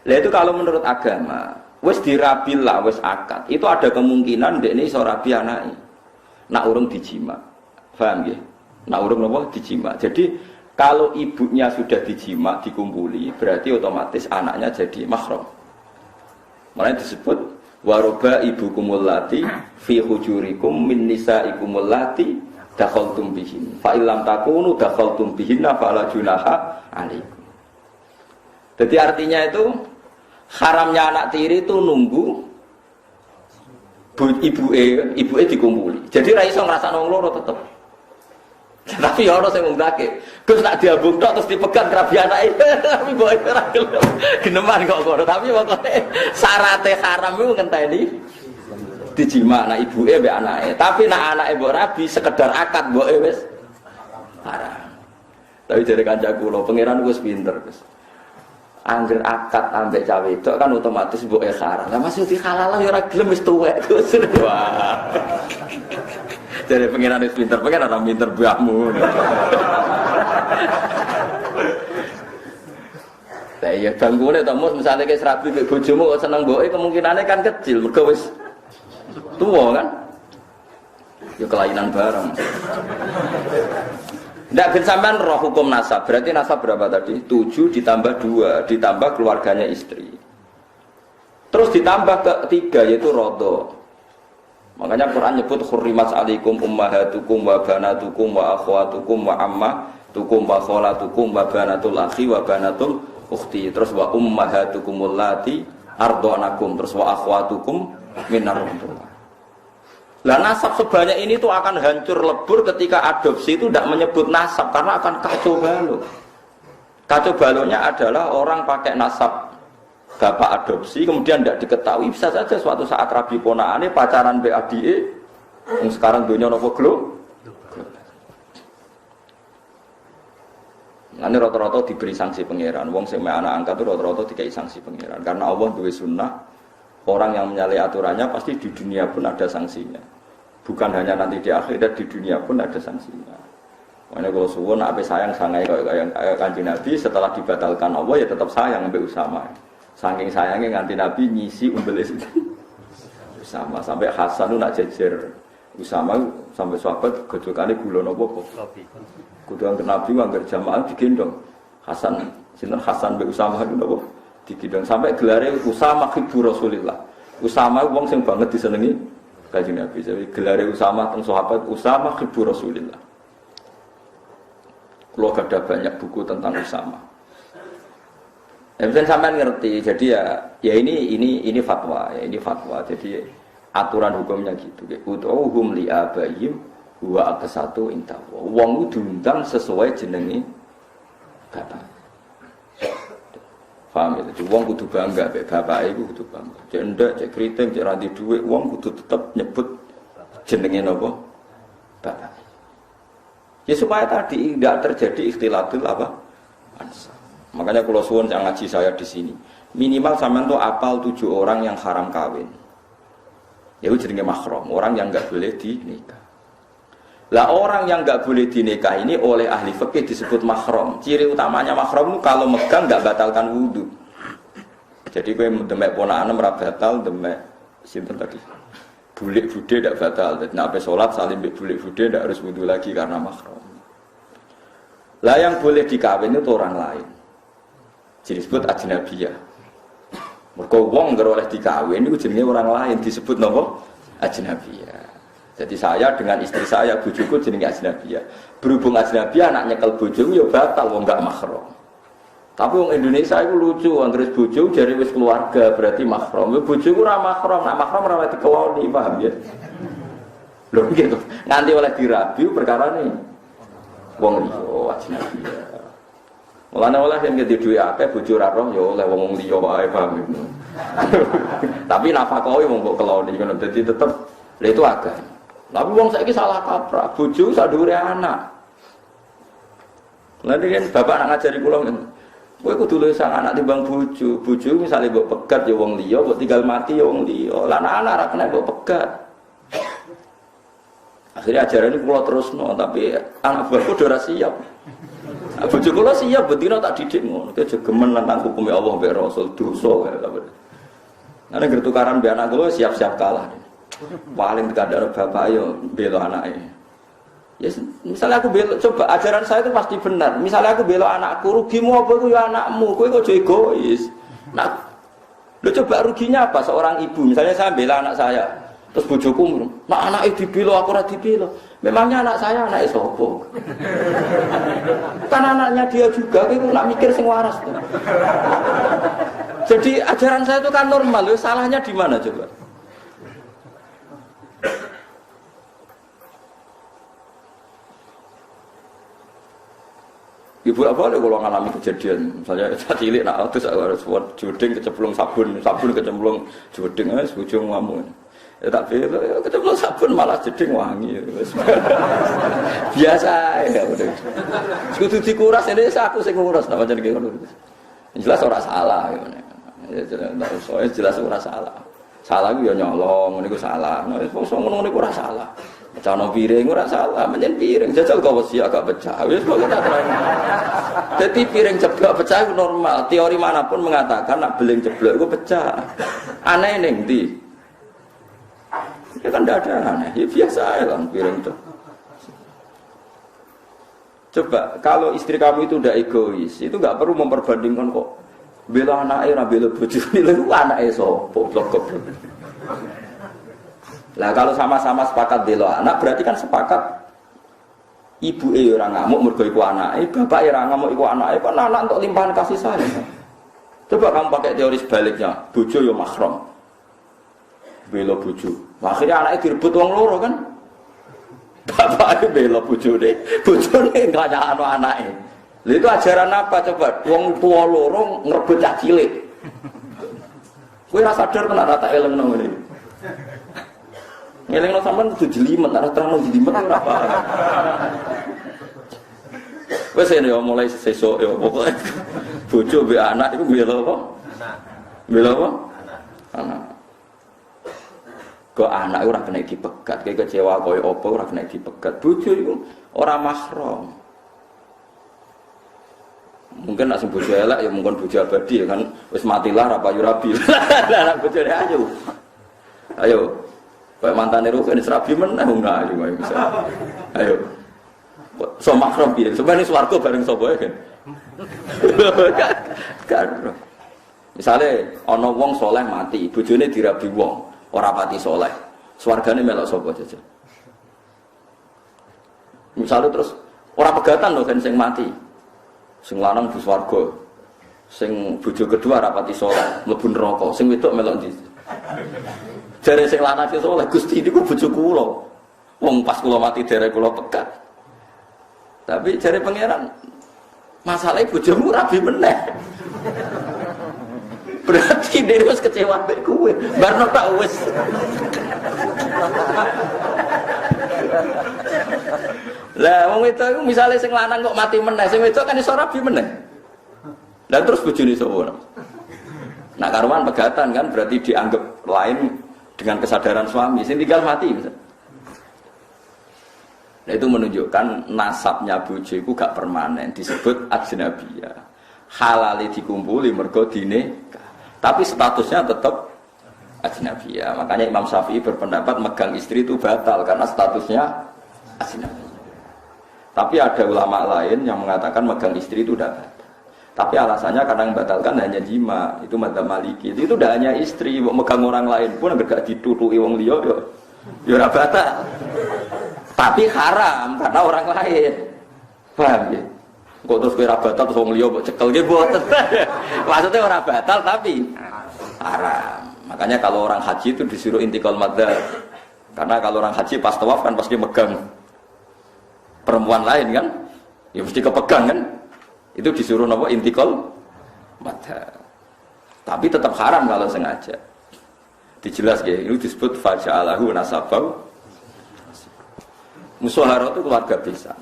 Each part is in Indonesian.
Lah itu kalau menurut agama, wis dirabil lah, wis akad. Itu ada kemungkinan ndekne iso rabi anake. Nak urung dijima. Paham nggih? Nak urung napa dijima. Jadi kalau ibunya sudah dijima, dikumpuli, berarti otomatis anaknya jadi mahram. Makanya disebut waroba ibukumul lati fi hujurikum min nisaikumul lati dakhaltum bihin. Fa illam takunu dakhaltum bihinna fala junaha alaikum. Jadi artinya itu haramnya anak tiri itu nunggu ibuke dikumpuli. Jadi ra iso ngrasakno wong loro tetep. Tapi ya ono sing ngundake. Gus nak diambung tok terus dipegang krabi anake. Tapi mbok ora gelem. Geneman kok ngono. Tapi pokoke syaraté haram iku ngenteni dijima anak ibuke mbek anake. Tapi nak anake mbok rabi sekedar akad mboke wis haram. Tapi jare kancaku lho, pangeran wis pinter, Gus. Angger akad ambek cawe itu kan otomatis mboke haram. Lah masih dihalalah ya ora gelem wis tuwek, Gus. Wah. Jadi pengiran itu pinter, pengiran orang pinter buahmu. Nah iya bangkunya tamu misalnya kayak serabi kayak bojomu seneng boe kemungkinannya kan kecil, mereka wis tua kan? Ya kelainan bareng. Nggak bisa sampean roh hukum nasab, berarti nasab berapa tadi? 7 ditambah 2, ditambah keluarganya istri. Terus ditambah ke 3 yaitu rodo. Makanya Quran nyebut hurrimat alaikum ummahatukum wa banatukum wa akhwatukum wa ammatukum wa kholatukum wa banatul akhi wa banatul ukhti. Terus wa ummahatukumul lati ardhanakum. Terus wa akhwatukum minar rumah. Lah nasab sebanyak ini tuh akan hancur lebur ketika adopsi itu tidak menyebut nasab karena akan kacau balau. Kacau balaunya adalah orang pakai nasab bapak adopsi kemudian tidak diketahui, bisa saja suatu saat rabi ponakane pacaran mbek adike yang sekarang dunia nopo glo. Nah ini rata-rata diberi sanksi pangeran. Wong sing anak angkat itu rata-rata dikai sanksi pangeran karena Allah duwe sunnah orang yang menyalahi aturannya pasti di dunia pun ada sanksinya. Bukan hanya nanti di akhirat, di dunia pun ada sanksinya. Makanya kalau suwun ape sayang sangai kayak Kanjeng Nabi setelah dibatalkan Allah ya tetap sayang mbek Usama. Saking sayangnya nganti Nabi nyisi umbel itu Usama sampai Hasan itu nak jejer Usama sampai sahabat gejokane gula nopo kok. Kuduan ke Nabi anggar jamaah digendong. Hasan sinten Hasan mbek Usama itu nopo digendong sampai gelare Usama hibbu Rasulillah. Usama wong sing banget disenengi Kanjeng Nabi. Jadi gelare Usama teng sahabat Usama hibbu Rasulillah. Kalau ada banyak buku tentang Usama. Ya bisa sampean ngerti, jadi ya ini fatwa, ya ini fatwa. Jadi aturan hukumnya gitu. Ud'uhum li abaihim huwa aqsatu inda Allah. Wong diundang sesuai jenenge bapak. Paham ya? Jadi wong kudu bangga mbek bapake iku kudu bangga. Cek ndak, cek kriting, cek ra di dhuwit, wong kudu tetep nyebut jenenge napa? Bapak. Ya supaya tadi tidak terjadi ikhtilatul apa? Ansab. Makanya kalau suwun yang ngaji saya di sini, minimal sampean tuh apal 7 orang yang haram kawin. Ya itu jenenge mahram, orang yang enggak boleh dinikah. Lah orang yang enggak boleh dinikah ini oleh ahli fikih disebut mahram. Ciri utamanya mahram itu kalau megang enggak batalkan wudu. Jadi kowe demek ponakane ora batal, demek sinten tadi? Bulik bude tidak batal. Jadi nek salat salim mbek bulik bude tidak harus wudu lagi karena mahram. Lah yang boleh dikawin itu orang lain. Jadi disebut ajnabiyah. Mergo wong nggak oleh dikawin itu jenenge orang lain disebut napa? Ajnabiyah. Jadi saya dengan istri saya bojoku jenenge ajnabiyah. Berhubung ajnabiyah anak nyekel bojoku ya batal wong enggak mahram. Tapi wong Indonesia itu lucu, anggere bojo jare wis keluarga berarti mahram. Ya bojoku ora mahram, nek mahram ora dikeloni, paham ya? Lho gitu. Nganti oleh dirabi perkara ini wong liya ajnabiyah. Mulane oleh sing ngedi dhuwit akeh bojo ra roh ya oleh wong liya wae paham. Tapi nafkahe wong kok keloni ngono dadi tetep lha itu agak. Tapi wong saiki salah kaprah, bojo sak dhuwure anak. Lah kan bapak nak ngajari kula ngene. Kowe kudu luwih sang anak timbang bojo. Bojo misale mbok pegat ya wong liya, mbok tinggal mati ya wong liya. Lah anak-anak ra kena mbok pegat. Akhirnya ajaran ini kula terusno, tapi anak buahku udah ora siap. Bojo kula siap betina tak didik ngono. Ki jegemen nang hukume Allah mbek Rasul dosa kaya. Nek ngerti tukaran mbek anak kula siap-siap kalah. Paling kadang bapak yo bela anake. Ya misalnya aku bela, coba ajaran saya itu pasti benar. Misalnya aku bela anakku, rugimu apa itu ya anakmu. Kowe kok egois. Nah, lo coba ruginya apa seorang ibu? Misalnya saya bela anak saya, terus bojoku, nak anaknya dibela aku ora dibela. Memangnya anak saya anaknya sopo? Kan anaknya dia juga, kowe nak mikir sing waras tuh. Jadi ajaran saya itu kan normal, lo salahnya di mana coba? Ibu apa ada kalau ngalami kejadian, misalnya cilik nak terus harus buat juding kecemplung sabun kecemplung juding, sebujung ngamu. Ya tapi kecemplung sabun malah jeding wangi. Biasa ya udah. Kudu dikuras ini aku sing nguras, tak pancen ngono. Jelas ora salah gimana. Ya jelas ora salah. Salah ku ya nyolong, ngene ku salah. Nek wong ngono niku ora salah. Pecahno piring ora salah, menyen piring jajal kok wis agak pecah. Wis kok tak terang. Dadi piring jeblok pecah itu normal. Teori manapun mengatakan nak beling jeblok itu pecah. Aneh ning ndi? Ya kan tidak ada aneh. Ya biasa aja lah piring itu. Coba kalau istri kamu itu udah egois, itu nggak perlu memperbandingkan kok bela anaknya, ora bela bojone, lha anake sapa blok. Lah kalau sama-sama sepakat bela anak berarti kan sepakat ibu ora ngamuk mergo iku anake, bapak ora ngamuk iku anake, kan anak untuk limpahan kasih sayang. Coba kamu pakai teori sebaliknya, bojo yo mahram. Bela bojo. Akhirnya anake direbut wong loro kan. Bapak itu bela bojone enggak nyakno anake. Lha itu ajaran apa coba? Wong tua loro ngrebut cah cilik. Kowe ora sadar tenan tak elengno ngene. Ngelingno sampean kudu jelimet, ora terang jelimet ora apa. Wes ini yo mulai sesuk yo pokoke bojo mbek anak iku bela apa? Anak. Bela apa? Anak. Kok anak ora kena dipegat, kayak kecewa koyo apa ora kena dipegat. Bojo iku ora mahram. Mungkin nak sing bojo elek ya mungkin bojo abadi ya kan wis matilah ra payu rabi. Lah anak bojone ayo. Ayo. Kayak mantane Rukin serabi meneh enggak ayo bisa. Ayo. So mahram piye? Sebenarnya swarga bareng sapa kan. Kan. Misale ana wong saleh mati, bojone dirabi wong, ora pati saleh. Swargane melok sapa jajan? Misale terus ora pegatan lho kan sing mati. Sing lanang di swarga. Sing bojo kedua ora pati saleh, mlebu neraka. Sing wedok melok ndi? Jare sing lanang sing saleh Gusti niku bojo kula. Wong pas kula mati derek kula pegat. Tapi jare pangeran masalahnya bojomu rabi meneh. Berarti dia wis kecewa mbek kowe. Barno tak wis. Lah wong itu misale sing lanang kok mati meneh, sing wedok kan iso rabi meneh. Lah terus bojone sapa? Nak karuan pegatan kan berarti dianggap lain dengan kesadaran suami, sing tinggal mati misalnya. Nah itu menunjukkan nasabnya bojo itu gak permanen, disebut ajnabiyah. Halali dikumpuli mergo dinikah. Tapi statusnya tetap ajnabiyah. Makanya Imam Syafi'i berpendapat megang istri itu batal karena statusnya ajnabiyah. Tapi ada ulama lain yang mengatakan megang istri itu tidak batal. Tapi alasannya karena membatalkan hanya jima, itu madzhab Maliki. Itu tidak hanya istri, megang orang lain pun agak ditutuki wong liya ya ora batal. Tapi haram karena orang lain. Paham ya? Kok terus kowe ora batal terus wong liya mbok cekel nggih mboten. Maksudnya ora batal tapi haram. Makanya kalau orang haji itu disuruh intikal madzhab. Karena kalau orang haji pas tawaf kan pasti megang perempuan lain kan? Ya mesti kepegang kan? Itu disuruh napa intikal madzhab. Tapi tetap haram kalau sengaja. Dijelas ya, ini disebut faja'alahu nasabau. Musaharah itu keluarga bisa.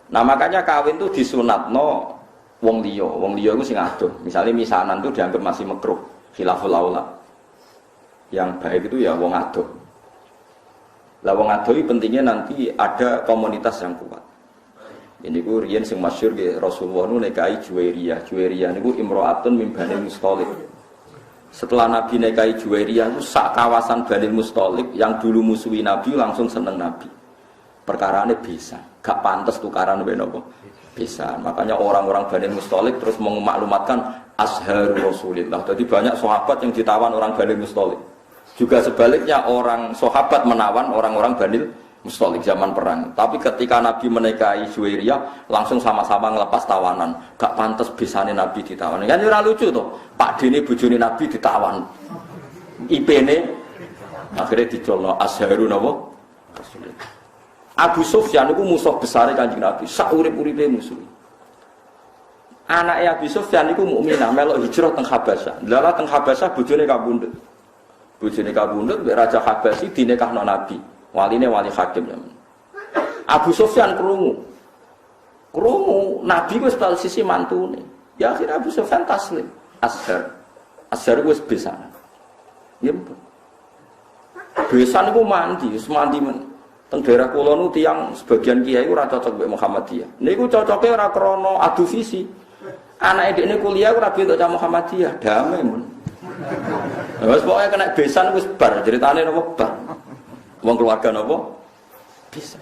Nah makanya kawin itu disunatno wong liya itu sing adoh. Misalnya misanan itu dianggap masih makruh, khilaful aula. Yang baik itu ya wong adoh. Lah wong adoh pentingnya nanti ada komunitas yang kuat. Ini ku riyen sing masyhur nggih Rasulullah nu nikahi Juwairiyah. Juwairiyah niku imro'atun min Bani Musthalib. Setelah Nabi nikahi Juwairiyah itu sak kawasan Bani Musthalib yang dulu musuhi Nabi langsung seneng Nabi. Perkarane bisa, gak pantas tukaran ben apa? Bisa. Makanya orang-orang Bani Musthalib terus memaklumatkan Azharu Rasulillah. Jadi banyak sahabat yang ditawan orang Bani Musthalib. Juga sebaliknya orang sahabat menawan orang-orang Bani Musthalib zaman perang. Tapi ketika Nabi menikahi Juwairiyah langsung sama-sama ngelepas tawanan. Gak pantas bisane Nabi ditawan. Kan ora lucu tuh. Pak Dene bojone Nabi ditawan. IP-ne akhirnya dicolno Azharun apa? Abu Sufyan itu musuh besar Kanjeng Nabi. Sak urip-uripe musuh. Anaknya Abu Sufyan itu mukminah melok hijrah teng Habasyah. Lala teng Habasyah bojone kabundut. Bojone kabundut mbek Raja Habasyi dinekahno Nabi. Waline wali hakim zaman. Abu Sufyan krungu Nabi wis bal sisi mantune. Ya akhirnya Abu Sufyan taslim. Azhar wis besan. Ya ampun. Besan iku mandi, wis mandi men. Teng daerah kula nu tiyang sebagian kiai ora cocok mbek Muhammadiyah. Niku cocoke ora krana adu visi. Anake dekne kuliah ora bentuk cah Muhammadiyah, damai men. Wis pokoke kena besan wis bar, ceritane napa bar. Wong keluarga napa? Bisa.